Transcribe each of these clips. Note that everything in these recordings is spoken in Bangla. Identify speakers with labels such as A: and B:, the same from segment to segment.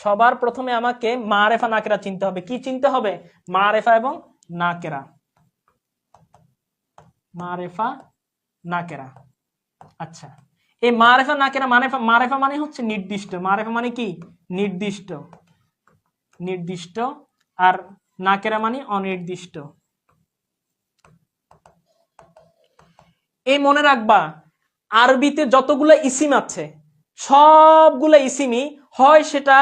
A: সবার প্রথমে আমাকে মারেফা নাকেরা চিনতে হবে। কি চিনতে হবে? মারেফা এবং নাকেরা। মারেফা নাকেরা। আচ্ছা, এই মারেফা নাকেরা মারেফা মানে হচ্ছে নির্দিষ্ট। মারেফা মানে কি? নির্দিষ্ট। নির্দিষ্ট। আর নাকেরা মানে অনির্দিষ্ট। এই মনে রাখবা, আরবিতে যতগুলো ইসিম আছে সবগুলো ইসিমই হয় সেটা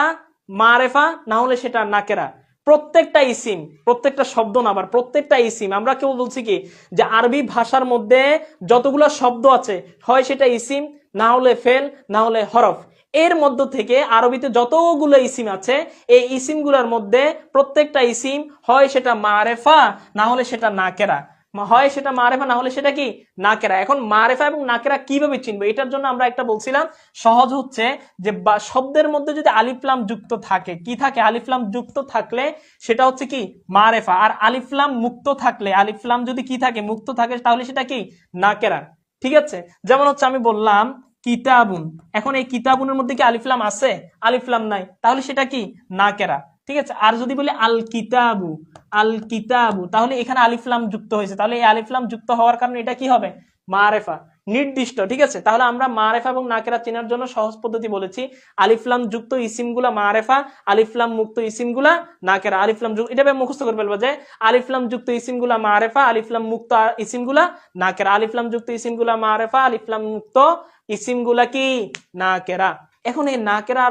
A: মারেফা, না হলে সেটা নাকেরা। প্রত্যেকটা ইসিম, প্রত্যেকটা শব্দ না, আবার প্রত্যেকটা ইসিম। আমরা কেউ বলছি কি যে আরবি ভাষার মধ্যে যতগুলো শব্দ আছে হয় সেটা ইসিম, না হলে ফেল, না হলে হরফ। এর মধ্য থেকে আরবিতে যতগুলো ইসিম আছে এই ইসিমগুলোর মধ্যে প্রত্যেকটা ইসিম হয় সেটা মারেফা, না হলে সেটা নাকেরা। হয় সেটা মারেফা, না হলে সেটা কি নাকেরা। এখন মারেফা এবং নাকেরা কিভাবে চিনবো? এটার জন্য আমরা একটা বলছিলাম সহজ হচ্ছে যে শব্দের মধ্যে যদি আলিফলাম যুক্ত থাকে, কি থাকে? আলিফলাম যুক্ত থাকলে সেটা হচ্ছে কি মারেফা। আর আলিফলাম মুক্ত থাকলে, আলিফলাম যদি কি থাকে? মুক্ত থাকে, তাহলে সেটা কি নাকেরা। ঠিক আছে? যেমন হচ্ছে আমি বললাম কিতাবুন, এখন এই কিতাবুনের মধ্যে কি আলিফলাম আছে? আলিফলাম নাই, তাহলে সেটা কি নাকেরা। ঠিক আছে? আর যদি বলি আল কিতাবু, আল কিতাবু, তাহলে এখানে আলিফলাম যুক্ত হয়েছে, তাহলে এই আলিফলাম যুক্ত হওয়ার কারণে এটা কি হবে? মারেফা, নির্দিষ্ট। ঠিক আছে? তাহলে আমরা মারেফা এবং নাকেরা চেনার জন্য সহজ পদ্ধতি বলেছি, আলিফলাম যুক্ত ইসিমগুলা মারেফা, আলিফলাম মুক্ত ইসিমগুলা নাকেরা। আলিফলাম যুক্ত, এটা মুখস্থ করে ফেলবো যে আলিফলাম যুক্ত ইসিমগুলা মারেফা, আলিফলাম মুক্ত ইসিমগুলা নাকেরা। আলিফলাম যুক্ত ইসিমগুলা মারেফা, আলিফলাম মুক্ত ইসিমগুলা কি নাকেরা। এখন এই নাকেরা